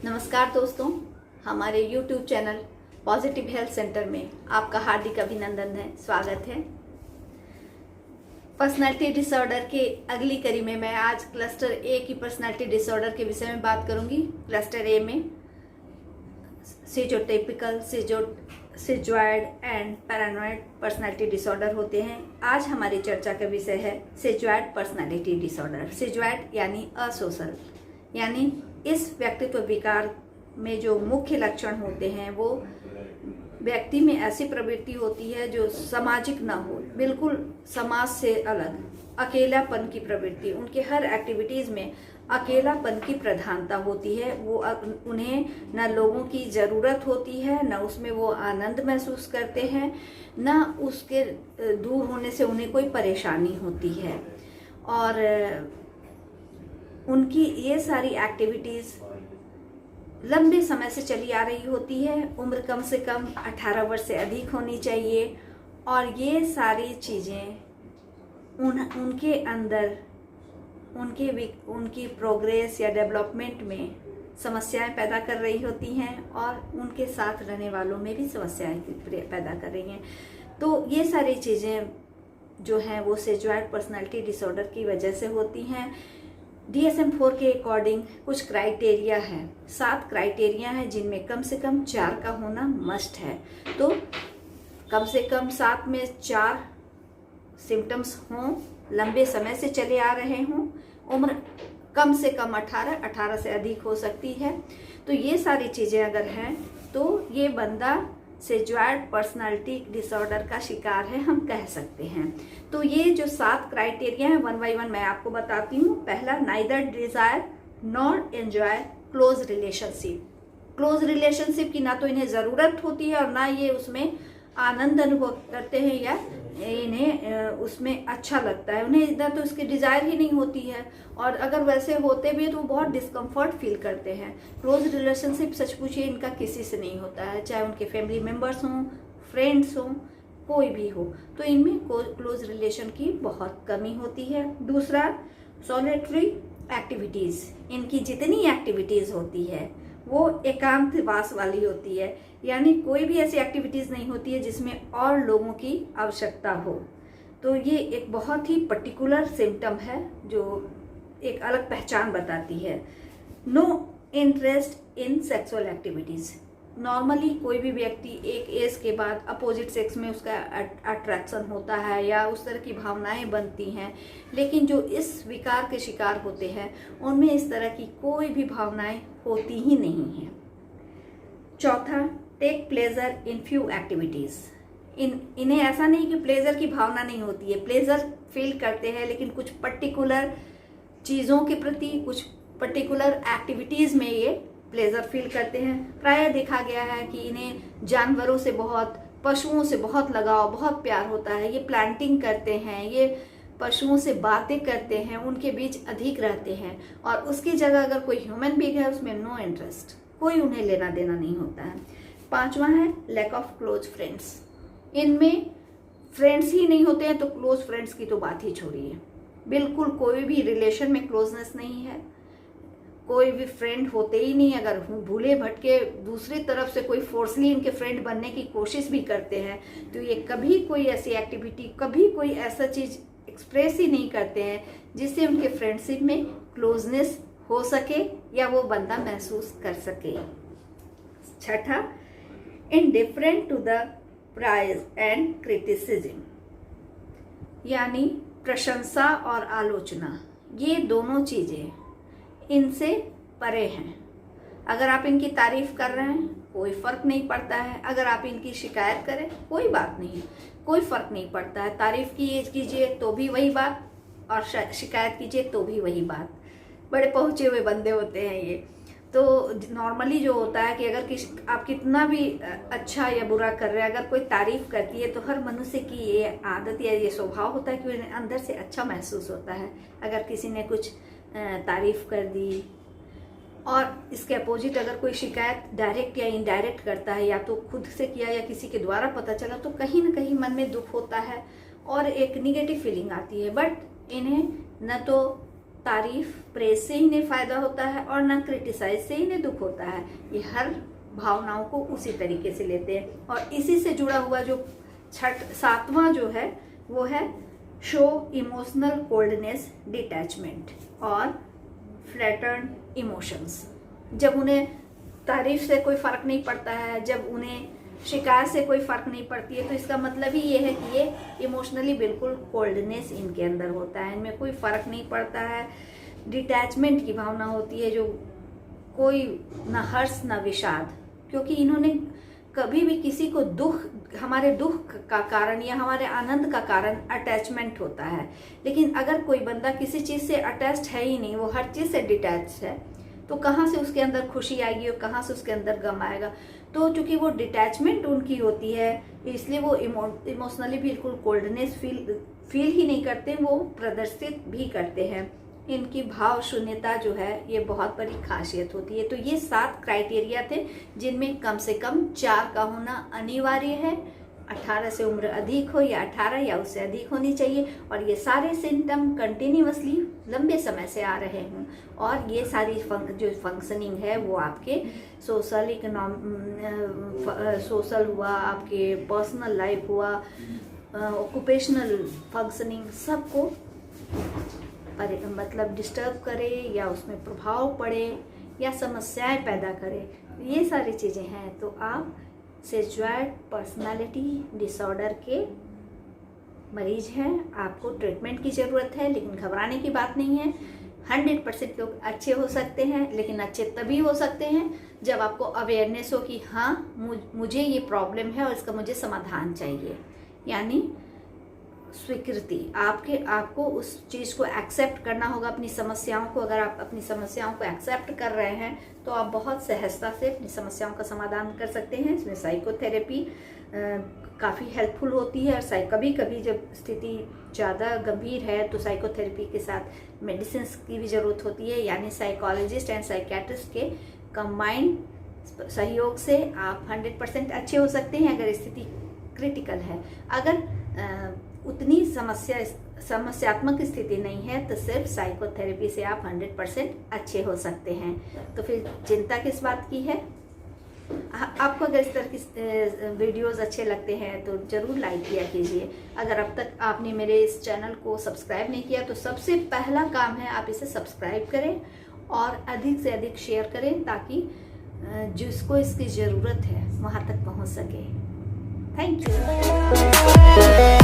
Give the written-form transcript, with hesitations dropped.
नमस्कार दोस्तों, हमारे YouTube channel positive health centre में आपका हार्दिक अभिनंदन है, स्वागत है। पर्सनालिटी डिसऑर्डर के अगली कड़ी में मैं आज क्लस्टर ए की पर्सनालिटी डिसऑर्डर के विषय में बात करूंगी। क्लस्टर ए में सिजोटिपिकल, सिजोइड एंड पैरानॉइड पर्सनालिटी डिसऑर्डर होते हैं। आज हमारी चर्चा का विषय है सिजोइड पर्सनालिटी डिसऑर्डर। सिजोइड यानी असोशल, यानी इस व्यक्तित्व विकार में जो मुख्य लक्षण होते हैं वो व्यक्ति में ऐसी प्रवृत्ति होती है जो सामाजिक ना हो, बिल्कुल समाज से अलग, अकेलापन की प्रवृत्ति। उनके हर एक्टिविटीज में अकेलापन की प्रधानता होती है। वो उन्हें न लोगों की ज़रूरत होती है, न उसमें वो आनंद महसूस करते हैं, न उसके दूर होने से उन्हें कोई परेशानी होती है। और उनकी ये सारी एक्टिविटीज़ लंबे समय से चली आ रही होती है। उम्र कम से कम 18 वर्ष से अधिक होनी चाहिए। और ये सारी चीज़ें उनके अंदर उनकी प्रोग्रेस या डेवलपमेंट में समस्याएं पैदा कर रही होती हैं और उनके साथ रहने वालों में भी समस्याएं पैदा कर रही हैं। तो ये सारी चीज़ें जो हैं वो सिजोइड पर्सनालिटी डिसऑर्डर की वजह से होती हैं। DSM-4 के अकॉर्डिंग कुछ क्राइटेरिया है, 7 क्राइटेरिया हैं जिनमें कम से कम 4 का होना मस्ट है। तो कम से कम 7 में 4 सिम्टम्स हों, लंबे समय से चले आ रहे हों, उम्र कम से कम 18 से अधिक हो सकती है। तो ये सारी चीज़ें अगर हैं तो ये बंदा सिजोइड पर्सनालिटी डिसऑर्डर का शिकार है, हम कह सकते हैं। तो ये जो 7 क्राइटेरिया हैं, 1 बाय 1 मैं आपको बताती हूँ। पहला, neither desire nor enjoy close relationship. Close relationship की ना तो इन्हें ज़रूरत होती है और ना ये उसमें आनंद अनुभव करते हैं या इन्हें उसमें अच्छा लगता है। उन्हें इधर तो उसकी डिज़ायर ही नहीं होती है, और अगर वैसे होते भी तो वो बहुत डिस्कम्फर्ट फील करते हैं। क्लोज रिलेशनशिप सच पूछिए इनका किसी से नहीं होता है, चाहे उनके फैमिली मेम्बर्स हों, फ्रेंड्स हों, कोई भी हो, तो इनमें क्लोज रिलेशन की बहुत कमी होती है। दूसरा, सॉलिटरी एक्टिविटीज़। इनकी जितनी एक्टिविटीज़ होती है वो एकांतवास वाली होती है, यानी कोई भी ऐसी एक्टिविटीज़ नहीं होती है जिसमें और लोगों की आवश्यकता हो। तो ये एक बहुत ही पर्टिकुलर सिम्टम है जो एक अलग पहचान बताती है। No interest in sexual activities. Normally कोई भी व्यक्ति एक एज के बाद अपोजिट सेक्स में उसका अट्रैक्शन होता है या उस तरह की भावनाएं बनती हैं, लेकिन जो इस विकार के शिकार होते हैं उनमें इस तरह की कोई भी भावनाएं होती ही नहीं हैं। चौथा, take pleasure in few activities. इन्हें ऐसा नहीं कि प्लेजर की भावना नहीं होती है, प्लेजर फील करते हैं, लेकिन कुछ पर्टिकुलर चीज़ों के प्रति, कुछ पर्टिकुलर एक्टिविटीज़ में ये प्लेजर फील करते हैं। प्रायः देखा गया है कि इन्हें जानवरों से बहुत, पशुओं से बहुत लगाव, बहुत प्यार होता है। ये प्लांटिंग करते हैं, ये पशुओं से बातें करते हैं, उनके बीच अधिक रहते हैं, और उसकी जगह अगर कोई ह्यूमन बीइंग है उसमें नो इंटरेस्ट, कोई उन्हें लेना देना नहीं होता है। पांचवा है लैक ऑफ क्लोज फ्रेंड्स। इनमें फ्रेंड्स ही नहीं होते हैं तो क्लोज फ्रेंड्स की तो बात ही छोड़िए। बिल्कुल कोई भी रिलेशन में क्लोजनेस नहीं है, कोई भी फ्रेंड होते ही नहीं। अगर भूले भटके दूसरी तरफ से कोई फोर्सली इनके फ्रेंड बनने की कोशिश भी करते हैं तो ये कभी कोई ऐसी एक्टिविटी, कभी कोई ऐसा चीज़ एक्सप्रेस ही नहीं करते हैं जिससे उनके फ्रेंडशिप में क्लोजनेस हो सके या वो बंदा महसूस कर सके। छठा, indifferent to the praise and criticism, यानी प्रशंसा और आलोचना, ये दोनों चीज़ें इनसे परे हैं। अगर आप इनकी तारीफ कर रहे हैं कोई फ़र्क नहीं पड़ता है, अगर आप इनकी शिकायत करें कोई बात नहीं, कोई फ़र्क नहीं पड़ता है। तारीफ कीजिए तो भी वही बात और शिकायत कीजिए तो भी वही बात। बड़े पहुँचे हुए बंदे होते हैं ये। तो नॉर्मली जो होता है कि अगर आप कितना भी अच्छा या बुरा कर रहे हैं, अगर कोई तारीफ करती है तो हर मनुष्य की ये आदत या ये स्वभाव होता है कि उन्हें अंदर से अच्छा महसूस होता है। अगर किसी ने कुछ तारीफ कर दी, और इसके अपोजिट अगर कोई शिकायत डायरेक्ट या इनडायरेक्ट करता है, या तो खुद से किया या किसी के द्वारा पता चला, तो कहीं ना कहीं मन में दुख होता है और एक निगेटिव फीलिंग आती है। बट इन्हें न तो तारीफ प्रेज से ही नहीं फायदा होता है और ना क्रिटिसाइज से ही नहीं दुख होता है। ये हर भावनाओं को उसी तरीके से लेते हैं। और इसी से जुड़ा हुआ जो सातवां जो है वो है शो इमोशनल कोल्डनेस, डिटैचमेंट और फ्लैटर्न इमोशंस। जब उन्हें तारीफ से कोई फर्क नहीं पड़ता है, जब उन्हें शिकायत से कोई फर्क नहीं पड़ती है, तो इसका मतलब ही ये है कि ये इमोशनली बिल्कुल कोल्डनेस इनके अंदर होता है, इनमें कोई फर्क नहीं पड़ता है। डिटैचमेंट की भावना होती है, जो कोई ना हर्ष ना विषाद, क्योंकि इन्होंने कभी भी किसी को हमारे दुख का कारण या हमारे आनंद का कारण अटैचमेंट होता है। लेकिन अगर कोई बंदा किसी चीज़ से अटैच्ड है ही नहीं, वो हर चीज़ से डिटैच है, तो कहाँ से उसके अंदर खुशी आएगी और कहाँ से उसके अंदर गम आएगा। तो चूंकि वो डिटैचमेंट उनकी होती है, इसलिए वो इमोशनली बिल्कुल कोल्डनेस फील ही नहीं करते, वो प्रदर्शित भी करते हैं। इनकी भाव शून्यता जो है ये बहुत बड़ी खासियत होती है। तो ये 7 क्राइटेरिया थे जिनमें कम से कम 4 का होना अनिवार्य है। 18 से उम्र अधिक हो या 18 या उससे अधिक होनी चाहिए, और ये सारे सिम्टम कंटिन्यूअसली लंबे समय से आ रहे हों, और ये सारी जो फंक्शनिंग है वो आपके सोशल हुआ, आपके पर्सनल लाइफ हुआ, ऑक्यूपेशनल फंक्शनिंग, सबको मतलब डिस्टर्ब करे या उसमें प्रभाव पड़े या समस्याएं पैदा करे, ये सारी चीज़ें हैं। तो आप शिज़ोइड पर्सनालिटी डिसऑर्डर के मरीज हैं, आपको ट्रीटमेंट की ज़रूरत है, लेकिन घबराने की बात नहीं है। 100% लोग अच्छे हो सकते हैं, लेकिन अच्छे तभी हो सकते हैं जब आपको अवेयरनेस हो कि हाँ मुझे ये प्रॉब्लम है और इसका मुझे समाधान चाहिए, यानी स्वीकृति। आपको उस चीज़ को एक्सेप्ट करना होगा, अपनी समस्याओं को। अगर आप अपनी समस्याओं को एक्सेप्ट कर रहे हैं तो आप बहुत सहजता से अपनी समस्याओं का समाधान कर सकते हैं। इसमें साइकोथेरेपी काफ़ी हेल्पफुल होती है, और कभी कभी जब स्थिति ज़्यादा गंभीर है तो साइकोथेरेपी के साथ मेडिसिन की भी ज़रूरत होती है, यानी साइकोलॉजिस्ट एंड साइकियाट्रिस्ट के कंबाइंड सहयोग से आप 100% अच्छे हो सकते हैं अगर स्थिति क्रिटिकल है। अगर उतनी समस्यात्मक स्थिति नहीं है तो सिर्फ साइकोथेरेपी से आप 100% अच्छे हो सकते हैं। तो फिर चिंता किस बात की है। आपको अगर इस तरह की वीडियोस अच्छे लगते हैं तो ज़रूर लाइक किया कीजिए। अगर अब तक आपने मेरे इस चैनल को सब्सक्राइब नहीं किया तो सबसे पहला काम है आप इसे सब्सक्राइब करें और अधिक से अधिक शेयर करें, ताकि जिसको इसकी ज़रूरत है वहाँ तक पहुँच सके। Thank you.